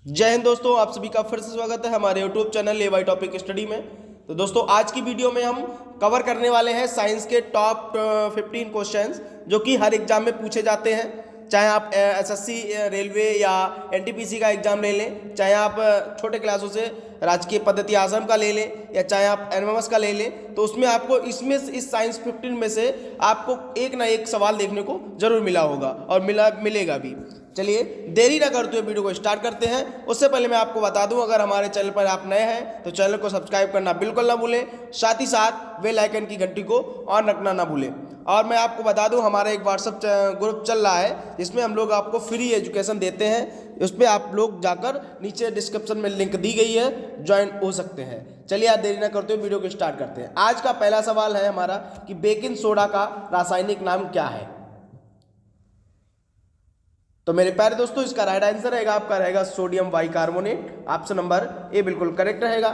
जय हिंद दोस्तों, आप सभी का फिर से स्वागत है हमारे YouTube channel A Y topic study में। तो दोस्तों आज की वीडियो में हम कवर करने वाले हैं साइंस के टॉप 15 क्वेश्चंस जो कि हर एग्जाम में पूछे जाते हैं। चाहे आप एसएससी रेलवे या एनटीपीसी का एग्जाम ले लें, चाहे आप छोटे क्लासों से राजकीय पद्धति आश्रम का ले लें या चाहे आप एनएमएस का ले लें, तो उसमें आपको इसमें इस साइंस 15 में से आपको एक ना एक सवाल देखने को जरूर मिला होगा और मिलेगा भी। चलिए देरी ना करते हुए वीडियो को स्टार्ट करते हैं। उससे पहले मैं आपको बता दूं, अगर हमारे चैनल पर आप नए हैं तो चैनल को सब्सक्राइब करना बिल्कुल ना भूलें, साथ ही साथ बेल आइकन की घंटी को ऑन रखना ना भूलें। और मैं आपको बता दूं, हमारा एक व्हाट्सएप ग्रुप चल रहा है जिसमें हम लोग आपको फ्री एजुकेशन देते हैं। उस पर आप लोग जाकर नीचे डिस्क्रिप्शन में लिंक दी गई है, ज्वाइन हो सकते हैं। चलिए आप देरी ना करते हुए वीडियो को स्टार्ट करते हैं। आज का पहला सवाल है हमारा कि बेकिंग सोडा का रासायनिक नाम क्या है। तो मेरे प्यारे दोस्तों, इसका राइट आंसर रहेगा आपका रहेगा sodium bicarbonate. Option number A बिल्कुल करेक्ट रहेगा।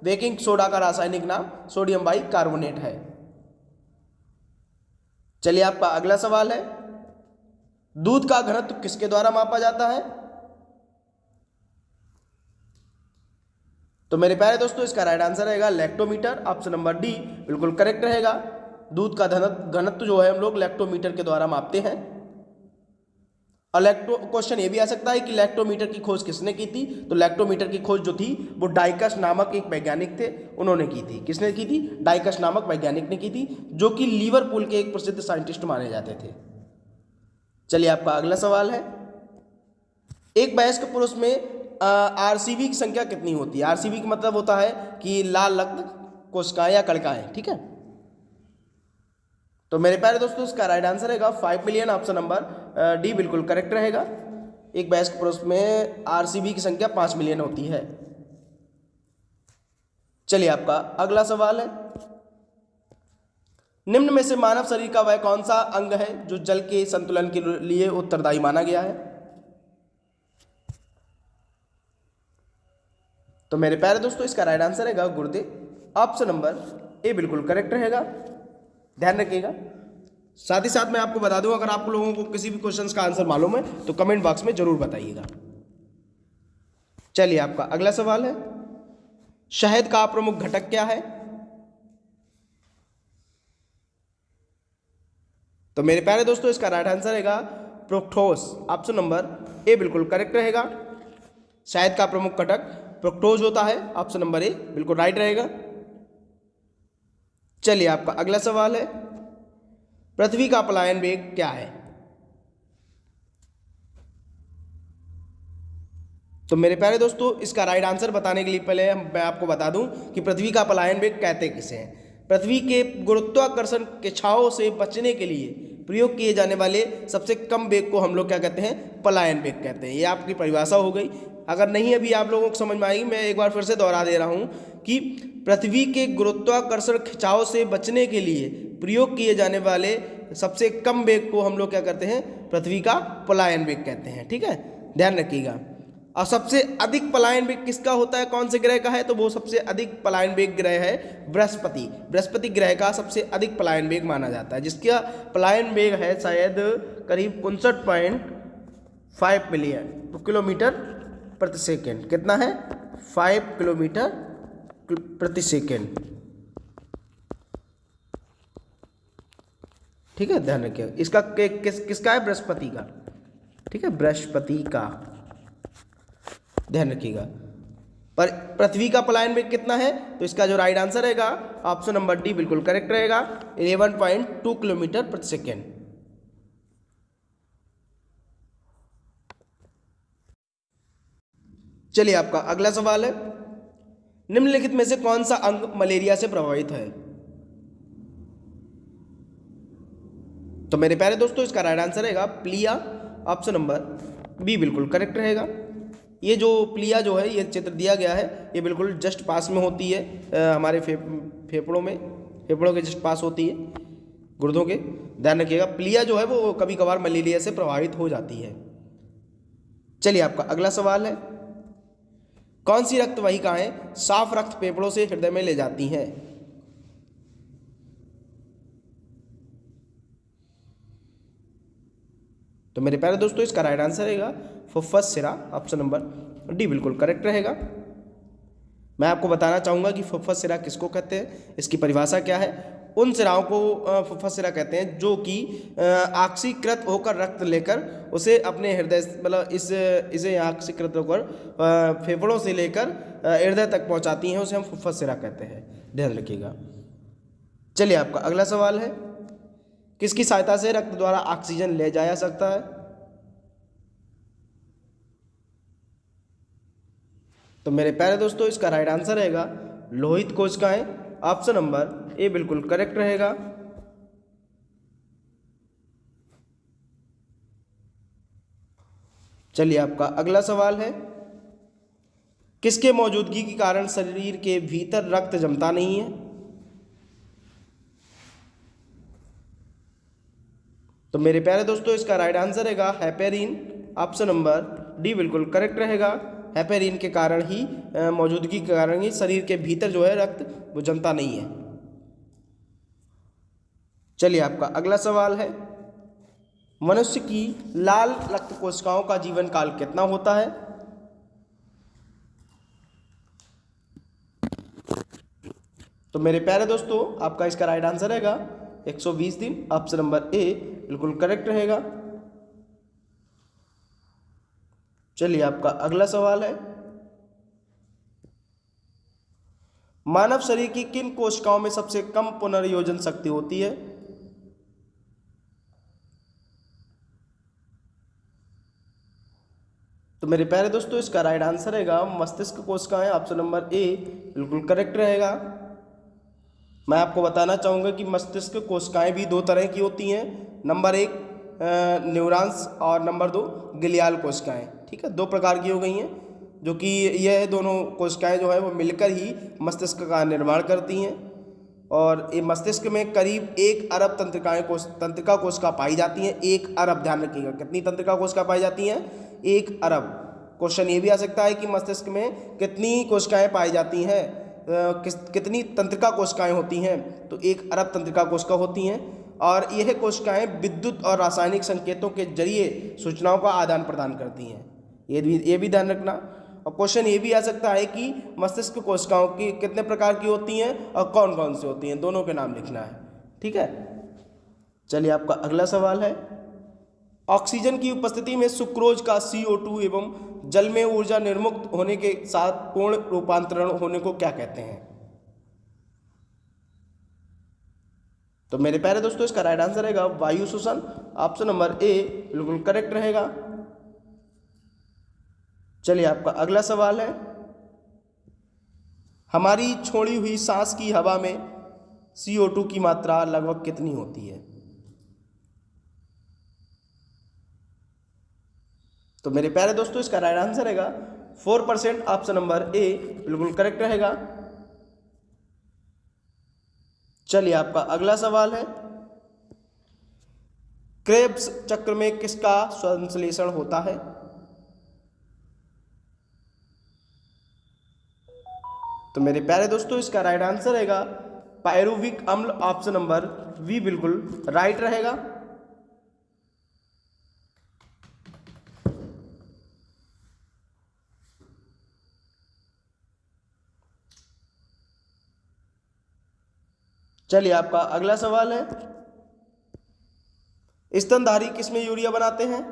बेकिंग सोडा का रासायनिक नाम सोडियम बाइकार्बोनेट है। चलिए आपका अगला सवाल है, दूध का घनत्व किसके द्वारा मापा जाता है। तो मेरे प्यारे दोस्तों, इसका राइट आंसर रहेगा लैक्टोमीटर। ऑप्शन नंबर डी बिल्कुल करेक्ट रहेगा। दूध का घनत्व जो है हम लोग लैक्टोमीटर के द्वारा मापते हैं। और क्वेश्चन ये भी आ सकता है कि लैक्टोमीटर की खोज किसने की थी। तो लैक्टोमीटर की खोज जो थी वो डाइकस नामक एक वैज्ञानिक थे, उन्होंने की थी। किसने की थी? डाइकस नामक वैज्ञानिक ने की थी, जो कि लिवरपूल के एक प्रसिद्ध साइंटिस्ट माने जाते थे। चलिए आपका अगला सवाल है, एक वयस्क पुरुष में आरसीबी की संख्या कितनी होती है। आरसीबी का मतलब होता है कि लाल रक्त कोशिकाएं या कणिकाएं, ठीक है। तो मेरे प्यारे दोस्तों, इसका राइट आंसर रहेगा 5 मिलियन। ऑप्शन नंबर डी बिल्कुल करेक्ट रहेगा। एक वयस्क पुरुष में आरसीबी की संख्या 5 मिलियन होती है। चलिए आपका अगला सवाल है, निम्न में से मानव शरीर का वह कौन सा अंग है जो जल के संतुलन के लिए उत्तरदायी माना गया है। तो मेरे प्यारे दोस्तों, इसका राइट आंसर रहेगा गुर्दे। ऑप्शन नंबर ए बिल्कुल करेक्ट रहेगा, ध्यान रखिएगा। साथ ही साथ मैं आपको बता दूं, अगर आप लोगों को किसी भी क्वेश्चंस का आंसर मालूम है तो कमेंट बॉक्स में जरूर बताइएगा। चलिए आपका अगला सवाल है, शहद का प्रमुख घटक क्या है। तो मेरे प्यारे दोस्तों, इसका राइट आंसर रहेगा फ्रुक्टोज। ऑप्शन नंबर ए बिल्कुल करेक्ट रहेगा। शहद का प्रमुख घटक फ्रुक्टोज होता है। ऑप्शन नंबर ए बिल्कुल राइट रहेगा। चलिए आपका अगला सवाल है, पृथ्वी का पलायन वेग क्या है। तो मेरे प्यारे दोस्तों, इसका राइट आंसर बताने के लिए पहले मैं आपको बता दूं कि पृथ्वी का पलायन वेग कहते किसे हैं। पृथ्वी के गुरुत्वाकर्षण के छाव से बचने के लिए प्रयोग किए जाने वाले सबसे कम वेग को हम लोग क्या कहते हैं? पलायन वेग कहते हैं। ये आपकी परिभाषा हो गई। अगर नहीं अभी आप लोगों को समझ में आएगी, मैं एक बार फिर से दोहरा दे रहा हूं कि पृथ्वी के गुरुत्वाकर्षण खिंचाव से बचने के लिए प्रयोग किए जाने वाले सबसे कम वेग को हम लोग क्या करते हैं? पृथ्वी का पलायन वेग कहते हैं, ठीक है, ध्यान रखिएगा। और सबसे अधिक पलायन वेग किसका होता है, कौन से ग्रह का है? तो वो सबसे अधिक पलायन वेग ग्रह है बृहस्पति। बृहस्पति ग्रह का सबसे अधिक पलायन वेग माना जाता है, जिसका पलायन वेग है शायद करीब 59.5 मिलियन किलोमीटर प्रति सेकेंड। कितना है? 5 किलोमीटर प्रति सेकेंड, ठीक है, ध्यान रखिए। इसका किसका है? बृहस्पति का, ठीक है, बृहस्पति का, ध्यान रखिएगा। पर पृथ्वी का पलायन वेग कितना है? तो इसका जो राइट आंसर रहेगा ऑप्शन नंबर डी बिल्कुल करेक्ट रहेगा, 11.2 किलोमीटर प्रति सेकेंड। चलिए आपका अगला सवाल है, निम्नलिखित में से कौन सा अंग मलेरिया से प्रभावित है। तो मेरे प्यारे दोस्तों, इसका राइट आंसर रहेगा प्लिया। ऑप्शन नंबर बी बिल्कुल करेक्ट रहेगा। ये जो प्लिया जो है, ये चित्र दिया गया है, ये बिल्कुल जस्ट पास में होती है हमारे फेफड़ों में, फेफड़ों के जस्ट पास होती है, गुर्दों के, ध्यान रखिएगा। प्लिया जो है वो कभी कभार मलेरिया से प्रभावित हो जाती है। चलिए आपका अगला सवाल है, कौन सी रक्त वाहिकाएं साफ रक्त फेफड़ों से हृदय में ले जाती हैं। तो मेरे प्यारे दोस्तों, इसका राइट आंसर रहेगा फुफ्फुस सिरा। ऑप्शन नंबर डी बिल्कुल करेक्ट रहेगा। मैं आपको बताना चाहूँगा कि फुफ्फुस सिरा किसको कहते हैं, इसकी परिभाषा क्या है। उन सिराओं को फुफ्फुस सिरा कहते हैं जो कि ऑक्सीकृत होकर रक्त लेकर उसे अपने हृदय मतलब इसे ऑक्सीकृत होकर फेफड़ों से लेकर हृदय तक पहुंचाती हैं, उसे हम फुफ्फुस सिरा कहते हैं, ध्यान रखिएगा। चलिए आपका अगला सवाल है, किसकी सहायता से रक्त द्वारा ऑक्सीजन ले जाया सकता है। तो मेरे प्यारे दोस्तों इसका राइट आंसर रहेगा लोहित कोशिकाएं, ऑप्शन नंबर ए बिल्कुल करेक्ट रहेगा। चलिए आपका अगला सवाल है, किसके मौजूदगी के कारण शरीर के भीतर रक्त जमता नहीं है। तो मेरे प्यारे दोस्तों इसका राइट आंसर रहेगा हेपेरिन, ऑप्शन नंबर डी बिल्कुल करेक्ट रहेगा। हेपेरिन के कारण ही मौजूदगी के कारण ही शरीर के भीतर जो है रक्त वो जमता नहीं है। चलिए आपका अगला सवाल है, मनुष्य की लाल रक्त कोशिकाओं का जीवन काल कितना होता है। तो मेरे प्यारे दोस्तों आपका इसका राइट आंसर रहेगा 120 दिन, ऑप्शन नंबर ए बिल्कुल करेक्ट रहेगा। चलिए आपका अगला सवाल है, मानव शरीर की किन कोशिकाओं में सबसे कम पुनर्योजन शक्ति होती है। तो मेरे प्यारे दोस्तों इसका राइट आंसर रहेगा मस्तिष्क कोशिकाएं, ऑप्शन नंबर ए बिल्कुल करेक्ट रहेगा। मैं आपको बताना चाहूँगा कि मस्तिष्क कोशिकाएं भी दो तरह की होती हैं, नंबर एक न्यूरॉन्स और नंबर दो ग्लियाल कोशिकाएं, ठीक है, दो प्रकार की हो गई हैं, जो कि यह दोनों कोशिकाएं जो है वो मिलकर ही मस्तिष्क का निर्माण करती हैं। और ये मस्तिष्क में करीब 1 अरब तंत्रिका कोशिका पाई जाती हैं। 1 अरब, ध्यान रखिएगा, कितनी तंत्रिका कोशिका पाई जाती हैं, 1 अरब। क्वेश्चन ये भी आ सकता है कि मस्तिष्क में कितनी कोशिकाएं पाई जाती हैं, कितनी तंत्रिका कोशिकाएं होती हैं। तो 1 अरब तंत्रिका कोशिका होती हैं और यह कोशिकाएं विद्युत और रासायनिक संकेतों के जरिए सूचनाओं का आदान प्रदान करती हैं। ये भी ध्यान रखना। और क्वेश्चन ये भी आ सकता है कि मस्तिष्क कोशिकाओं की कितने प्रकार की होती हैं और कौन कौन सी होती हैं, दोनों के नाम लिखना है, ठीक है। चलिए आपका अगला सवाल है, ऑक्सीजन की उपस्थिति में सुक्रोज का CO2 एवं जल में ऊर्जा निर्मुक्त होने के साथ पूर्ण रूपांतरण होने को क्या कहते हैं। तो मेरे प्यारे दोस्तों इसका राइट आंसर रहेगा वायु शोषण, ऑप्शन नंबर ए बिल्कुल करेक्ट रहेगा। चलिए आपका अगला सवाल है, हमारी छोड़ी हुई सांस की हवा में CO2 की मात्रा लगभग कितनी होती है। तो मेरे प्यारे दोस्तों इसका राइट आंसर रहेगा 4%, ऑप्शन नंबर ए बिल्कुल करेक्ट रहेगा। चलिए आपका अगला सवाल है, क्रेब्स चक्र में किसका संश्लेषण होता है। तो मेरे प्यारे दोस्तों इसका राइट आंसर रहेगा पायरुविक अम्ल, ऑप्शन नंबर बी बिल्कुल राइट रहेगा। चलिए आपका अगला सवाल है, स्तनधारी किसमें यूरिया बनाते हैं।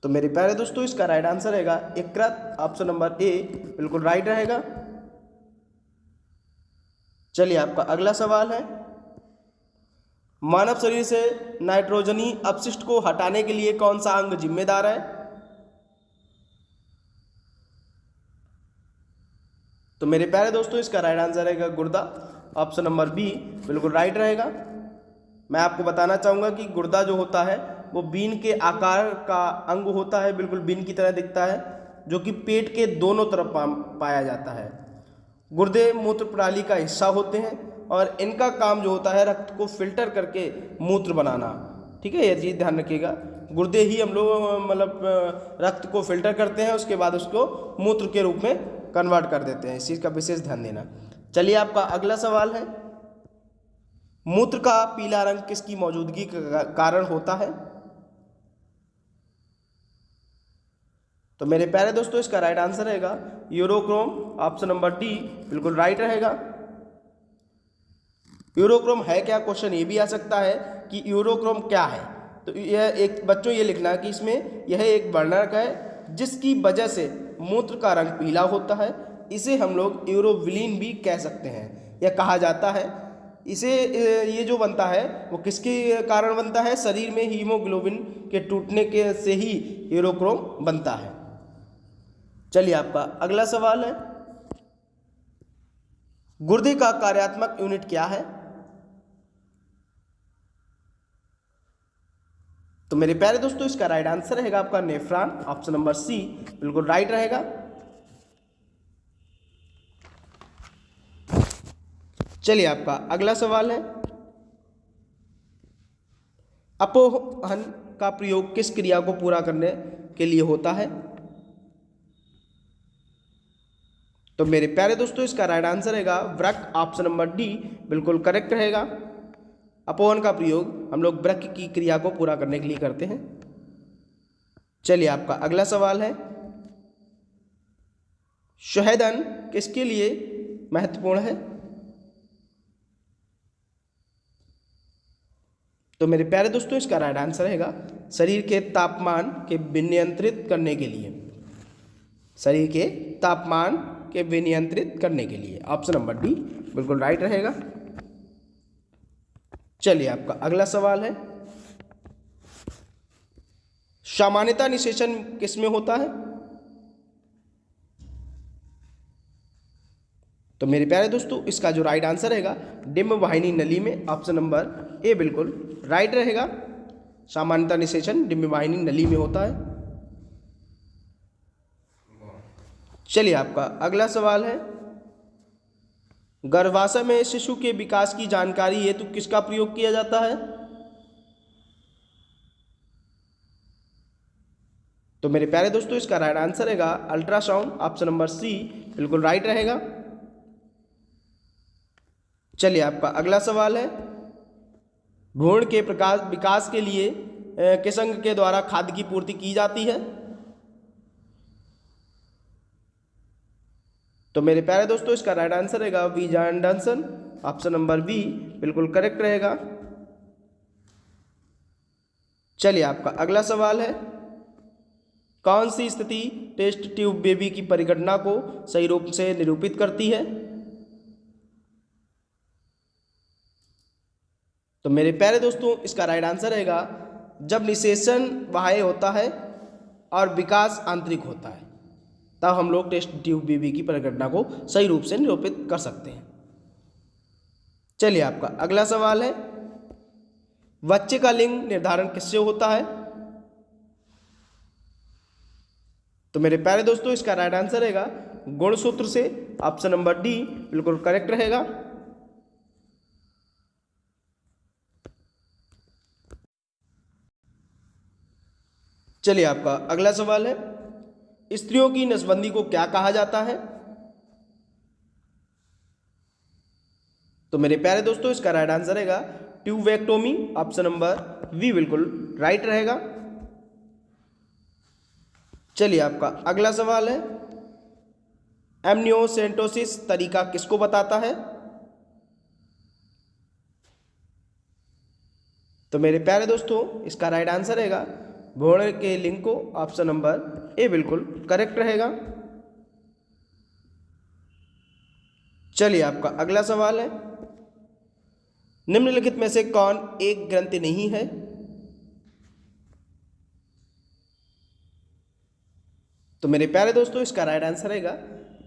तो मेरे प्यारे दोस्तों इसका राइट आंसर रहेगा यकृत, ऑप्शन नंबर ए बिल्कुल राइट रहेगा। चलिए आपका अगला सवाल है, मानव शरीर से नाइट्रोजनी अपशिष्ट को हटाने के लिए कौन सा अंग जिम्मेदार है। तो मेरे प्यारे दोस्तों इसका राइट आंसर रहेगा गुर्दा, ऑप्शन नंबर बी बिल्कुल राइट रहेगा। मैं आपको बताना चाहूँगा कि गुर्दा जो होता है वो बीन के आकार का अंग होता है, बिल्कुल बीन की तरह दिखता है, जो कि पेट के दोनों तरफ पाया जाता है। गुर्दे मूत्र प्रणाली का हिस्सा होते हैं और इनका काम जो होता है रक्त को फिल्टर करके मूत्र बनाना, ठीक है, ये चीज़ ध्यान रखिएगा। गुर्दे ही हम लोग मतलब रक्त को फिल्टर करते हैं, उसके बाद उसको मूत्र के रूप में कन्वर्ट कर देते हैं, इस चीज़ का विशेष ध्यान देना। चलिए आपका अगला सवाल है, मूत्र का पीला रंग किसकी मौजूदगी का कारण होता है। तो मेरे प्यारे दोस्तों इसका राइट आंसर रहेगा यूरोक्रोम, ऑप्शन नंबर डी बिल्कुल राइट रहेगा। यूरोक्रोम है क्या, क्वेश्चन ये भी आ सकता है कि यूरोक्रोम क्या है। तो यह एक बच्चों ये लिखना कि इसमें यह एक वर्णक है जिसकी वजह से मूत्र का रंग पीला होता है, इसे हम लोग यूरोविलिन भी कह सकते हैं, यह कहा जाता है। इसे ये जो बनता है वो किसके कारण बनता है, शरीर में हीमोग्लोबिन के टूटने के से ही यूरोक्रोम बनता है। चलिए आपका अगला सवाल है, गुर्दे का कार्यात्मक यूनिट क्या है। तो मेरे प्यारे दोस्तों इसका राइट आंसर रहेगा आपका नेफ्रॉन, ऑप्शन नंबर सी बिल्कुल राइट रहेगा। चलिए आपका अगला सवाल है, अपोहन का प्रयोग किस क्रिया को पूरा करने के लिए होता है। तो मेरे प्यारे दोस्तों इसका राइट आंसर रहेगा वृक्क, ऑप्शन नंबर डी बिल्कुल करेक्ट रहेगा। अपोहन का प्रयोग हम लोग वृक्क की क्रिया को पूरा करने के लिए करते हैं। चलिए आपका अगला सवाल है, शोहेदन किसके लिए महत्वपूर्ण है। तो मेरे प्यारे दोस्तों इसका राइट आंसर रहेगा शरीर के तापमान के विनियंत्रित करने के लिए, शरीर के तापमान के विनियंत्रित करने के लिए, ऑप्शन नंबर डी बिल्कुल राइट रहेगा। चलिए आपका अगला सवाल है, सामान्यतः निषेचन किसमें होता है। तो मेरे प्यारे दोस्तों इसका जो राइट आंसर रहेगा डिम्ब वाहिनी नली में, ऑप्शन नंबर ए बिल्कुल राइट रहेगा। सामान्यतः निषेचन डिम्ब वाहिनी नली में होता है। चलिए आपका अगला सवाल है, गर्भाशय में शिशु के विकास की जानकारी हेतु किसका प्रयोग किया जाता है। तो मेरे प्यारे दोस्तों इसका राइट आंसर रहेगा अल्ट्रासाउंड, ऑप्शन नंबर सी बिल्कुल राइट रहेगा। चलिए आपका अगला सवाल है, भ्रूण के विकास के लिए किस अंग के द्वारा खाद्य की पूर्ति की जाती है। तो मेरे प्यारे दोस्तों इसका राइट आंसर रहेगा विजांडसन, ऑप्शन नंबर बी बिल्कुल करेक्ट रहेगा। चलिए आपका अगला सवाल है, कौन सी स्थिति टेस्ट ट्यूब बेबी की परिघटना को सही रूप से निरूपित करती है। तो मेरे प्यारे दोस्तों इसका राइट आंसर रहेगा जब निषेचन बाह्य होता है और विकास आंतरिक होता है, तब हम लोग टेस्ट ट्यूब बेबी की परिघटना को सही रूप से निरूपित कर सकते हैं। चलिए आपका अगला सवाल है, बच्चे का लिंग निर्धारण किससे होता है। तो मेरे प्यारे दोस्तों इसका राइट आंसर रहेगा गुणसूत्र से, ऑप्शन नंबर डी बिल्कुल करेक्ट रहेगा। चलिए आपका अगला सवाल है, स्त्रियों की नसबंदी को क्या कहा जाता है। तो मेरे प्यारे दोस्तों इसका राइट आंसर रहेगा ट्यूबेक्टोमी, ऑप्शन नंबर वी बिल्कुल राइट रहेगा। चलिए आपका अगला सवाल है, एमनियोसेंटोसिस तरीका किसको बताता है। तो मेरे प्यारे दोस्तों इसका राइट आंसर रहेगा भ्रूण के लिंग को, ऑप्शन नंबर ए बिल्कुल करेक्ट रहेगा। चलिए आपका अगला सवाल है, निम्नलिखित में से कौन एक ग्रंथि नहीं है। तो मेरे प्यारे दोस्तों इसका राइट आंसर रहेगा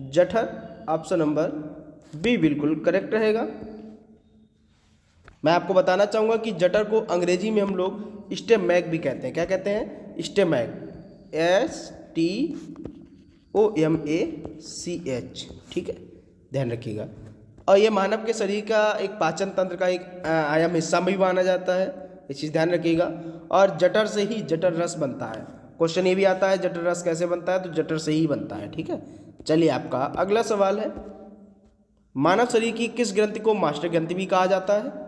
जठर, ऑप्शन नंबर बी बिल्कुल करेक्ट रहेगा। मैं आपको बताना चाहूँगा कि जठर को अंग्रेजी में हम लोग स्टेमैक भी कहते हैं। क्या कहते हैं, स्टेमैक, STOMACH, ठीक है, ध्यान रखिएगा। और ये मानव के शरीर का एक पाचन तंत्र का एक अहम हिस्सा भी माना जाता है, ये चीज़ ध्यान रखिएगा। और जठर से ही जठर रस बनता है। क्वेश्चन ये भी आता है जठर रस कैसे बनता है, तो जठर से ही बनता है, ठीक है। चलिए आपका अगला सवाल है, मानव शरीर की किस ग्रंथि को मास्टर ग्रंथि भी कहा जाता है।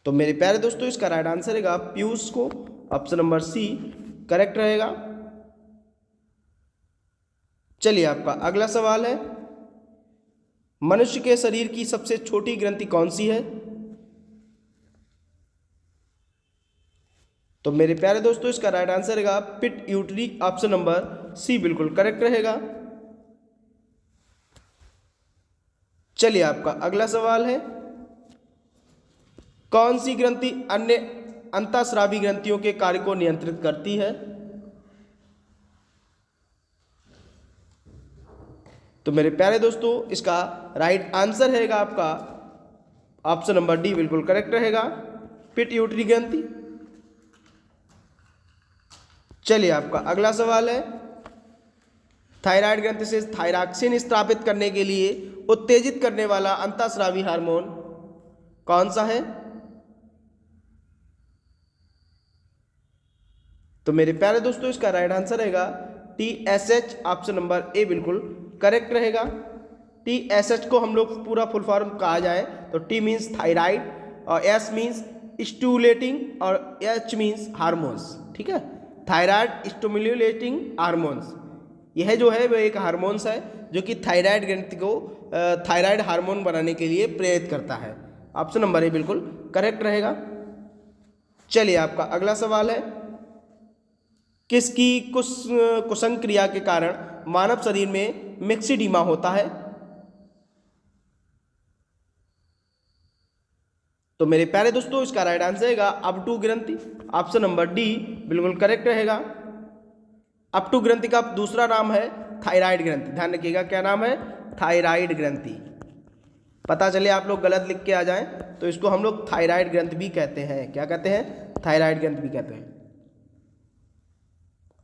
तो मेरे प्यारे दोस्तों इसका राइट आंसर रहेगा पीयूष को, ऑप्शन नंबर सी करेक्ट रहेगा। चलिए आपका अगला सवाल है, मनुष्य के शरीर की सबसे छोटी ग्रंथि कौन सी है? तो मेरे प्यारे दोस्तों इसका राइट आंसर रहेगा पिट्यूटरी, ऑप्शन नंबर सी बिल्कुल करेक्ट रहेगा। चलिए आपका अगला सवाल है, कौन सी ग्रंथि अन्य अंतःस्रावी ग्रंथियों के कार्य को नियंत्रित करती है? तो मेरे प्यारे दोस्तों इसका राइट आंसर रहेगा आपका ऑप्शन नंबर डी बिल्कुल करेक्ट रहेगा, पिट्यूटरी ग्रंथि। चलिए आपका अगला सवाल है, थायराइड ग्रंथि से थायरॉक्सिन स्थापित करने के लिए उत्तेजित करने वाला अंतःस्रावी हार्मोन कौन सा है? तो मेरे प्यारे दोस्तों इसका राइट आंसर रहेगा TSH, ऑप्शन नंबर ए बिल्कुल करेक्ट रहेगा। TSH को हम लोग पूरा फुल फॉर्म कहा जाए तो T मीन्स थायराइड और S मीन्स स्टिमुलेटिंग और H मीन्स हार्मोन्स, ठीक है, थायराइड स्टिमुलेटिंग हार्मोन्स। यह जो है वह एक हार्मोन्स है जो कि थायराइड ग्रंथि को थायराइड हार्मोन बनाने के लिए प्रेरित करता है। ऑप्शन नंबर ए बिल्कुल करेक्ट रहेगा। चलिए आपका अगला सवाल है, किसकी कुसंग क्रिया के कारण मानव शरीर में मिक्सिडीमा होता है? तो मेरे प्यारे दोस्तों इसका राइट आंसर रहेगा अबटू ग्रंथि, ऑप्शन नंबर डी बिल्कुल करेक्ट रहेगा। अबटू ग्रंथि का दूसरा नाम है थायराइड ग्रंथि, ध्यान रखिएगा क्या नाम है, थायराइड ग्रंथि। पता चले आप लोग गलत लिख के आ जाएं तो इसको हम लोग थायराइड ग्रंथि भी कहते हैं। क्या कहते हैं? थायराइड ग्रंथि भी कहते हैं।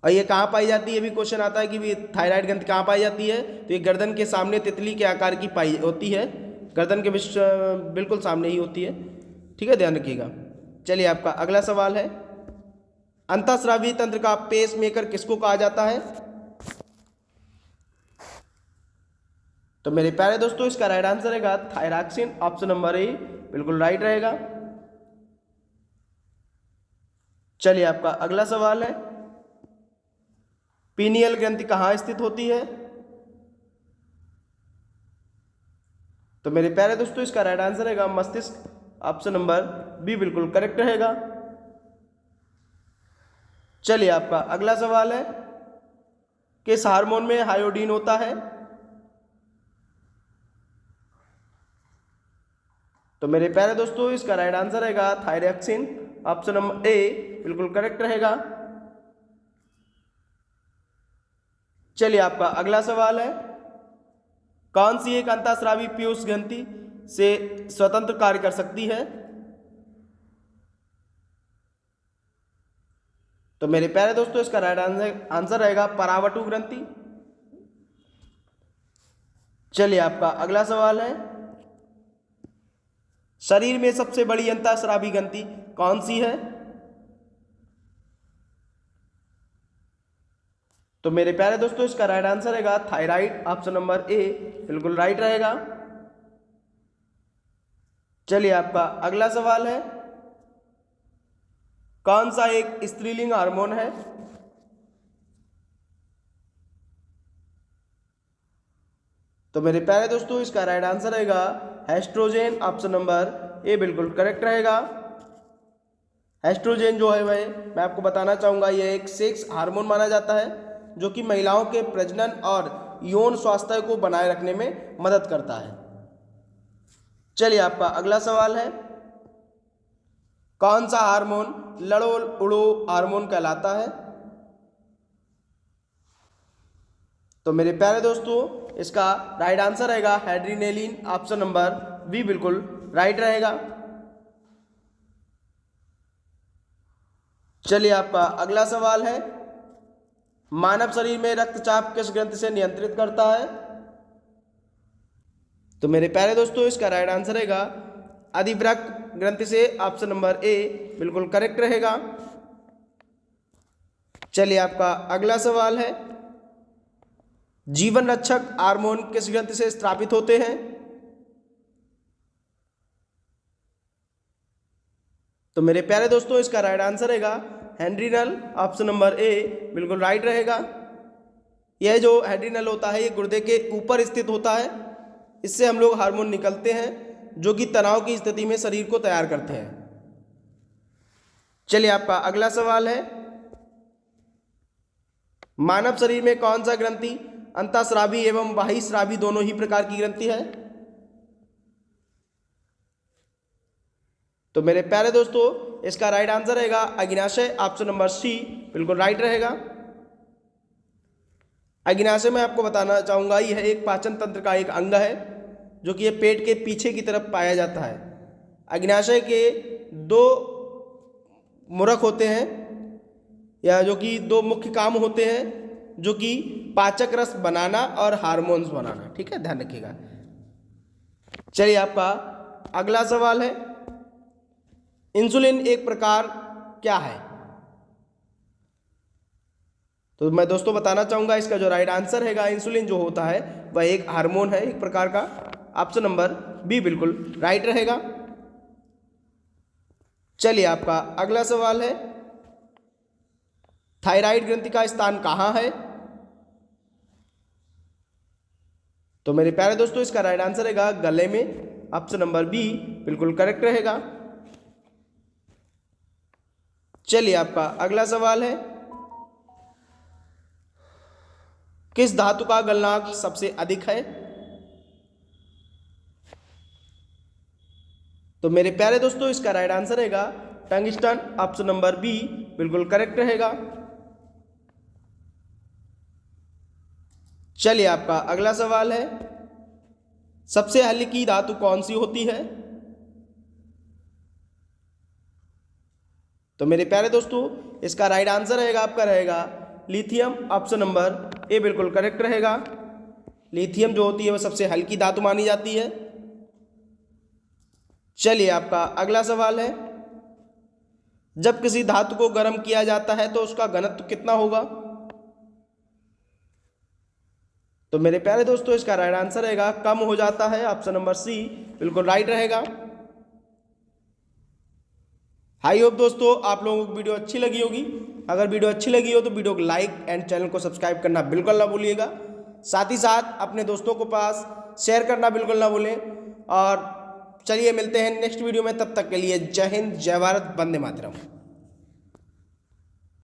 और ये कहाँ पाई जाती है, भी क्वेश्चन आता है कि भी थायराइड ग्रंथि कहाँ पाई जाती है, तो ये गर्दन के सामने तितली के आकार की पाई होती है, गर्दन के बिल्कुल सामने ही होती है, ठीक है, ध्यान रखिएगा। चलिए आपका अगला सवाल है, अंतःस्रावी तंत्र का पेस मेकर किसको कहा जाता है? तो मेरे प्यारे दोस्तों इसका राइट आंसर रहेगा थायरॉक्सिन, ऑप्शन नंबर ए बिल्कुल राइट रहेगा। चलिए आपका अगला सवाल है, पीनियल ग्रंथि कहाँ स्थित होती है? तो मेरे प्यारे दोस्तों इसका राइट आंसर रहेगा मस्तिष्क, ऑप्शन नंबर बी बिल्कुल करेक्ट रहेगा। चलिए आपका अगला सवाल है, किस हार्मोन में आयोडीन होता है? तो मेरे प्यारे दोस्तों इसका राइट आंसर रहेगा थायरॉक्सिन, ऑप्शन नंबर ए बिल्कुल करेक्ट रहेगा। चलिए आपका अगला सवाल है, कौन सी एक अंतःस्रावी पीयूष ग्रंथि से स्वतंत्र कार्य कर सकती है? तो मेरे प्यारे दोस्तों इसका राइट आंसर रहेगा परावटु ग्रंथि। चलिए आपका अगला सवाल है, शरीर में सबसे बड़ी अंतःस्रावी ग्रंथि कौन सी है? तो मेरे प्यारे दोस्तों इसका राइट आंसर रहेगा थायराइड, ऑप्शन नंबर ए बिल्कुल राइट रहेगा। चलिए आपका अगला सवाल है, कौन सा एक स्त्रीलिंग हार्मोन है? तो मेरे प्यारे दोस्तों इसका राइट आंसर रहेगा एस्ट्रोजेन, ऑप्शन नंबर ए बिल्कुल करेक्ट रहेगा। एस्ट्रोजेन जो है वह मैं आपको बताना चाहूँगा यह एक सेक्स हार्मोन माना जाता है जो कि महिलाओं के प्रजनन और यौन स्वास्थ्य को बनाए रखने में मदद करता है। चलिए आपका अगला सवाल है, कौन सा हार्मोन लड़ो उड़ो हार्मोन कहलाता है? तो मेरे प्यारे दोस्तों इसका राइट आंसर रहेगा एड्रेनालिन, ऑप्शन नंबर बी बिल्कुल राइट रहेगा। चलिए आपका अगला सवाल है, मानव शरीर में रक्तचाप किस ग्रंथि से नियंत्रित करता है? तो मेरे प्यारे दोस्तों इसका राइट आंसर रहेगा अधिवृक्क ग्रंथि से, ऑप्शन नंबर ए बिल्कुल करेक्ट रहेगा। चलिए आपका अगला सवाल है, जीवन रक्षक हार्मोन किस ग्रंथि से स्रावित होते हैं? तो मेरे प्यारे दोस्तों इसका राइट आंसर रहेगा एड्रिनल, ऑप्शन नंबर ए बिल्कुल राइट रहेगा। यह जो एड्रिनल होता है ये गुर्दे के ऊपर स्थित होता है। इससे हम लोग हार्मोन निकलते हैं जो कि तनाव की स्थिति में शरीर को तैयार करते हैं। चलिए आपका अगला सवाल है, मानव शरीर में कौन सा ग्रंथि अंतःस्रावी एवं बाह्यस्रावी दोनों ही प्रकार की ग्रंथि है? तो मेरे प्यारे दोस्तों इसका राइट आंसर रहेगा अग्न्याशय, ऑप्शन नंबर सी बिल्कुल राइट रहेगा। अग्न्याशय में आपको बताना चाहूंगा यह एक पाचन तंत्र का एक अंग है जो कि ये पेट के पीछे की तरफ पाया जाता है। अग्न्याशय के दो मुरक होते हैं या जो कि दो मुख्य काम होते हैं जो कि पाचक रस बनाना और हार्मोन्स बनाना। ठीक है, ध्यान रखिएगा। चलिए आपका अगला सवाल है, इंसुलिन एक प्रकार क्या है? तो मैं दोस्तों बताना चाहूंगा इसका जो राइट आंसर हैगा इंसुलिन जो होता है वह एक हार्मोन है एक प्रकार का, ऑप्शन नंबर बी बिल्कुल राइट रहेगा। चलिए आपका अगला सवाल है, थायराइड ग्रंथि का स्थान कहां है? तो मेरे प्यारे दोस्तों इसका राइट आंसर रहेगा गले में, ऑप्शन नंबर बी बिल्कुल करेक्ट रहेगा। चलिए आपका अगला सवाल है, किस धातु का गलनांक सबसे अधिक है? तो मेरे प्यारे दोस्तों इसका राइट आंसर रहेगा टंगस्टन, ऑप्शन नंबर बी बिल्कुल करेक्ट रहेगा। चलिए आपका अगला सवाल है, सबसे हल्की धातु कौन सी होती है? तो मेरे प्यारे दोस्तों इसका राइट आंसर रहेगा आपका रहेगा लिथियम, ऑप्शन नंबर ए बिल्कुल करेक्ट रहेगा। लिथियम जो होती है वह सबसे हल्की धातु मानी जाती है। चलिए आपका अगला सवाल है, जब किसी धातु को गर्म किया जाता है तो उसका घनत्व कितना होगा? तो मेरे प्यारे दोस्तों इसका राइट आंसर रहेगा कम हो जाता है, ऑप्शन नंबर सी बिल्कुल राइट रहेगा। आई होप दोस्तों आप लोगों को वीडियो अच्छी लगी होगी। अगर वीडियो अच्छी लगी हो तो वीडियो को लाइक एंड चैनल को सब्सक्राइब करना बिल्कुल ना भूलिएगा। साथ ही साथ अपने दोस्तों को पास शेयर करना बिल्कुल ना भूलें। और चलिए मिलते हैं नेक्स्ट वीडियो में, तब तक के लिए जय हिंद, जय भारत, वंदे मातरम।